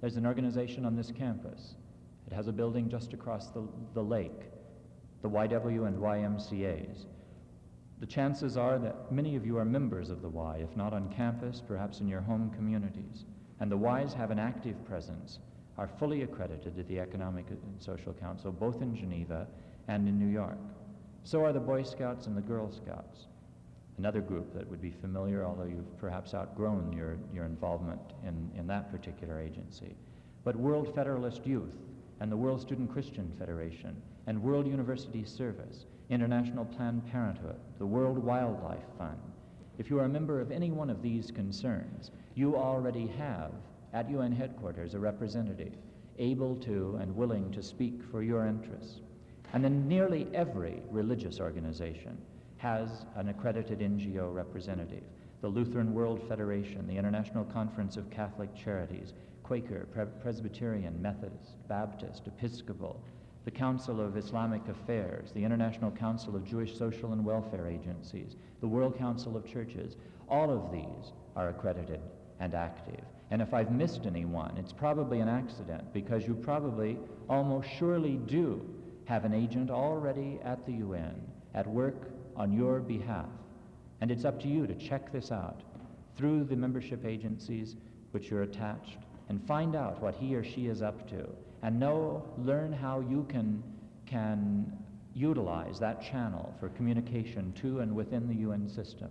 There's an organization on this campus. It has a building just across the lake, the YW and YMCAs. The chances are that many of you are members of the Y, if not on campus, perhaps in your home communities. And the Ys have an active presence, are fully accredited at the Economic and Social Council, both in Geneva and in New York. So are the Boy Scouts and the Girl Scouts, another group that would be familiar, although you've perhaps outgrown your involvement in that particular agency. But World Federalist Youth and the World Student Christian Federation and World University Service, International Planned Parenthood, the World Wildlife Fund. If you are a member of any one of these concerns, you already have at UN headquarters a representative able to and willing to speak for your interests. And then nearly every religious organization has an accredited NGO representative. The Lutheran World Federation, the International Conference of Catholic Charities, Quaker, Presbyterian, Methodist, Baptist, Episcopal, the Council of Islamic Affairs, the International Council of Jewish Social and Welfare Agencies, the World Council of Churches, all of these are accredited and active. And if I've missed anyone, it's probably an accident, because you probably almost surely do have an agent already at the UN at work on your behalf. And it's up to you to check this out through the membership agencies which you're attached and find out what he or she is up to, and learn how you can utilize that channel for communication to and within the UN system.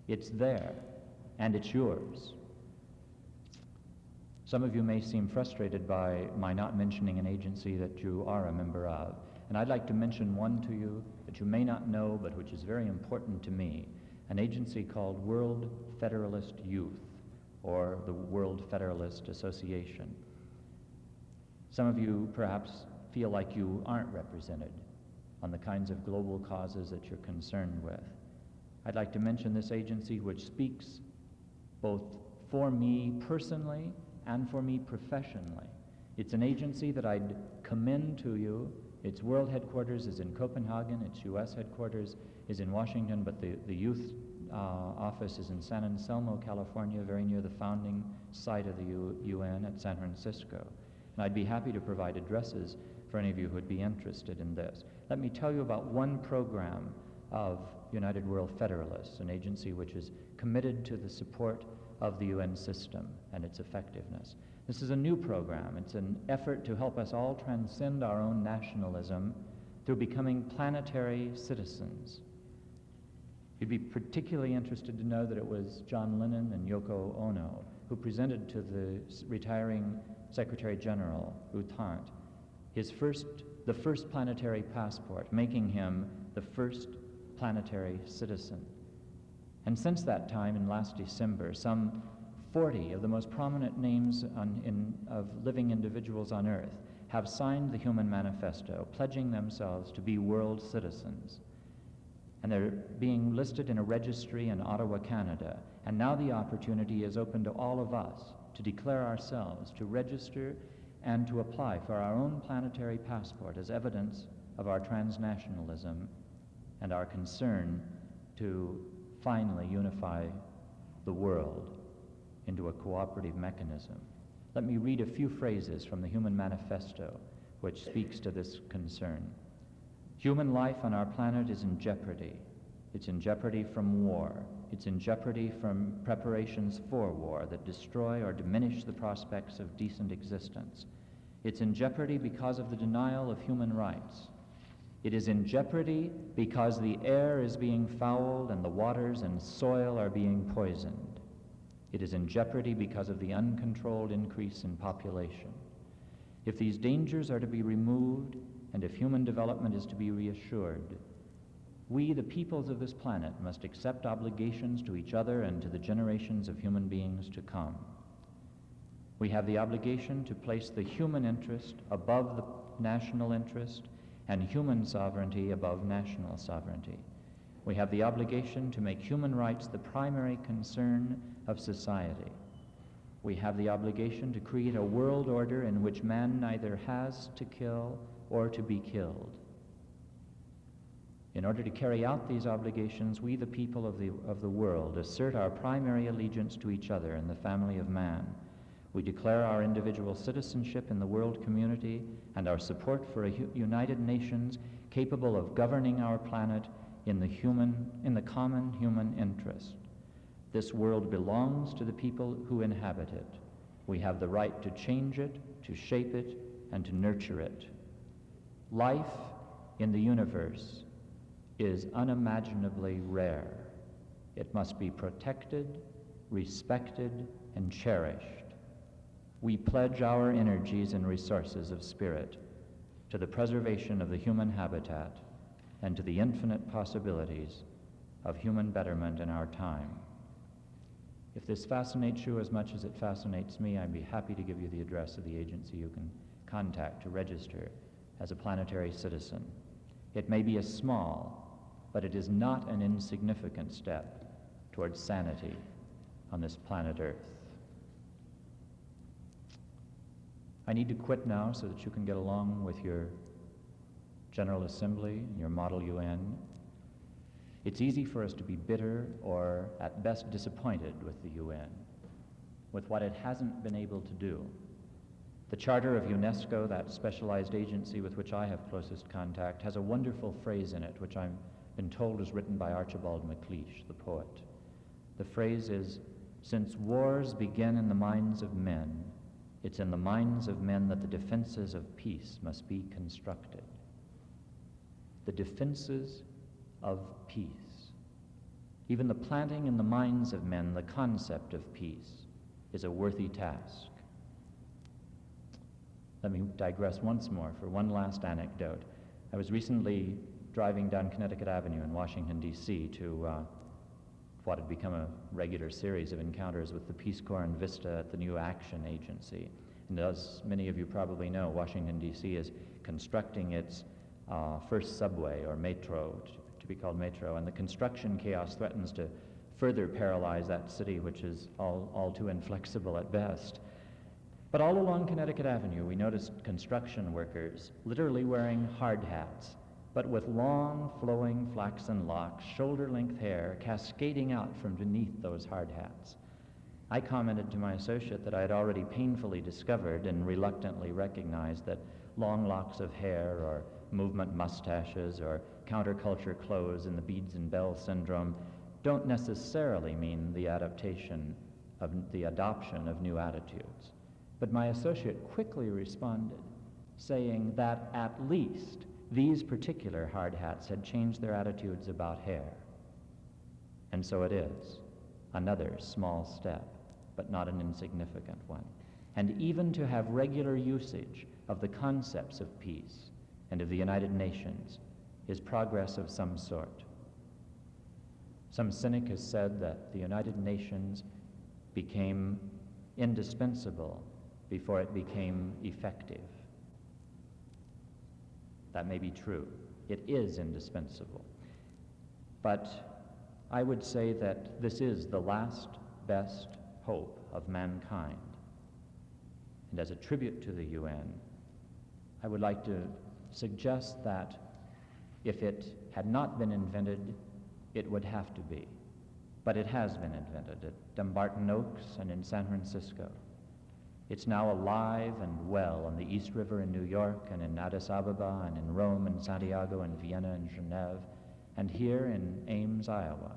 It's there, and it's yours. Some of you may seem frustrated by my not mentioning an agency that you are a member of, and I'd like to mention one to you that you may not know, but which is very important to me, an agency called World Federalist Youth, or the World Federalist Association. Some of you perhaps feel like you aren't represented on the kinds of global causes that you're concerned with. I'd like to mention this agency which speaks both for me personally and for me professionally. It's an agency that I'd commend to you. Its world headquarters is in Copenhagen, its US headquarters is in Washington, but the youth office is in San Anselmo, California, very near the founding site of the UN at San Francisco. And I'd be happy to provide addresses for any of you who would be interested in this. Let me tell you about one program of United World Federalists, an agency which is committed to the support of the UN system and its effectiveness. This is a new program. It's an effort to help us all transcend our own nationalism through becoming planetary citizens. You'd be particularly interested to know that it was John Lennon and Yoko Ono who presented to the retiring Secretary General, U Thant, the first planetary passport, making him the first planetary citizen. And since that time, in last December, some 40 of the most prominent names of living individuals on Earth have signed the Human Manifesto, pledging themselves to be world citizens. And they're being listed in a registry in Ottawa, Canada. And now the opportunity is open to all of us to declare ourselves, to register, and to apply for our own planetary passport as evidence of our transnationalism and our concern to finally unify the world into a cooperative mechanism. Let me read a few phrases from the Human Manifesto which speaks to this concern. Human life on our planet is in jeopardy. It's in jeopardy from war. It's in jeopardy from preparations for war that destroy or diminish the prospects of decent existence. It's in jeopardy because of the denial of human rights. It is in jeopardy because the air is being fouled and the waters and soil are being poisoned. It is in jeopardy because of the uncontrolled increase in population. If these dangers are to be removed, and if human development is to be reassured, we, the peoples of this planet, must accept obligations to each other and to the generations of human beings to come. We have the obligation to place the human interest above the national interest and human sovereignty above national sovereignty. We have the obligation to make human rights the primary concern of society. We have the obligation to create a world order in which man neither has to kill or to be killed. In order to carry out these obligations, we, the people of the world, assert our primary allegiance to each other in the family of man. We declare our individual citizenship in the world community and our support for a united nations capable of governing our planet in the common human interest. This world belongs to the people who inhabit it. We have the right to change it, to shape it, and to nurture it. Life in the universe is unimaginably rare. It must be protected, respected, and cherished. We pledge our energies and resources of spirit to the preservation of the human habitat and to the infinite possibilities of human betterment in our time. If this fascinates you as much as it fascinates me, I'd be happy to give you the address of the agency you can contact to register as a planetary citizen. It may be a small, but it is not an insignificant step towards sanity on this planet Earth. I need to quit now so that you can get along with your General Assembly and your Model UN. It's easy for us to be bitter or at best disappointed with the UN, with what it hasn't been able to do. The Charter of UNESCO, that specialized agency with which I have closest contact, has a wonderful phrase in it, which I've been told is written by Archibald MacLeish, the poet. The phrase is, "Since wars begin in the minds of men, it's in the minds of men that the defenses of peace must be constructed." The defenses of peace. Even the planting in the minds of men the concept of peace is a worthy task. Let me digress once more for one last anecdote. I was recently driving down Connecticut Avenue in Washington, D.C. to what had become a regular series of encounters with the Peace Corps and VISTA at the new Action Agency. And as many of you probably know, Washington, D.C. is constructing its first subway, or metro, to be called metro, and the construction chaos threatens to further paralyze that city, which is all too inflexible at best. But all along Connecticut Avenue, we noticed construction workers literally wearing hard hats, but with long, flowing flaxen locks, shoulder-length hair cascading out from beneath those hard hats. I commented to my associate that I had already painfully discovered and reluctantly recognized that long locks of hair or movement mustaches or counterculture clothes in the beads and bells syndrome don't necessarily mean the adoption of new attitudes. But my associate quickly responded, saying that at least these particular hard hats had changed their attitudes about hair. And so it is, another small step, but not an insignificant one. And even to have regular usage of the concepts of peace and of the United Nations is progress of some sort. Some cynic has said that the United Nations became indispensable before it became effective. That may be true. It is indispensable. But I would say that this is the last best hope of mankind. And as a tribute to the UN, I would like to suggest that if it had not been invented, it would have to be. But it has been invented at Dumbarton Oaks and in San Francisco. It's now alive and well on the East River in New York and in Addis Ababa and in Rome and Santiago and Vienna and Geneva and here in Ames, Iowa.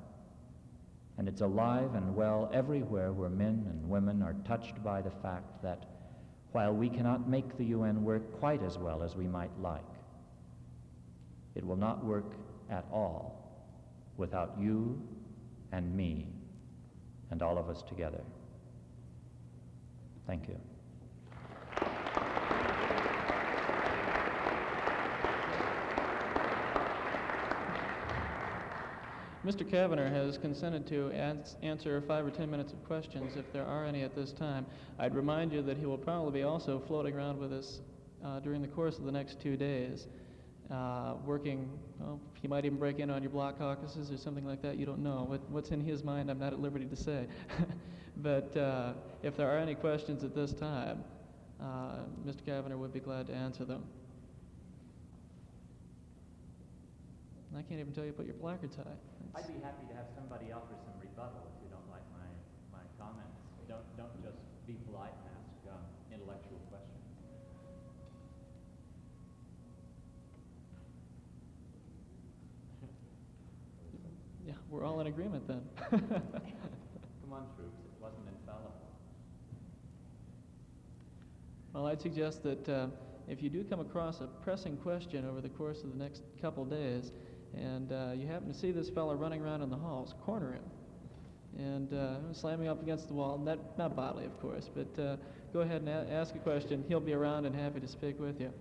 And it's alive and well everywhere where men and women are touched by the fact that while we cannot make the UN work quite as well as we might like, it will not work at all without you and me and all of us together. Thank you. Mr. Kavanagh has consented to answer 5 or 10 minutes of questions if there are any at this time. I'd remind you that he will probably be also floating around with us during the course of the next 2 days, working, well, he might even break in on your block caucuses or something like that. You don't know. What's in his mind, I'm not at liberty to say. But if there are any questions at this time, Mr. Kavanagh would be glad to answer them. I can't even tell you to put your placards high. I'd be happy to have somebody offer some rebuttal if you don't like my comments. Don't just be polite and ask intellectual questions. Yeah, we're all in agreement then. Come on, troops, it wasn't infallible. Well, I'd suggest that if you do come across a pressing question over the course of the next couple days, and you happen to see this fellow running around in the halls, corner him and slam him up against the wall. Not bodily, of course, but go ahead and ask a question. He'll be around and happy to speak with you.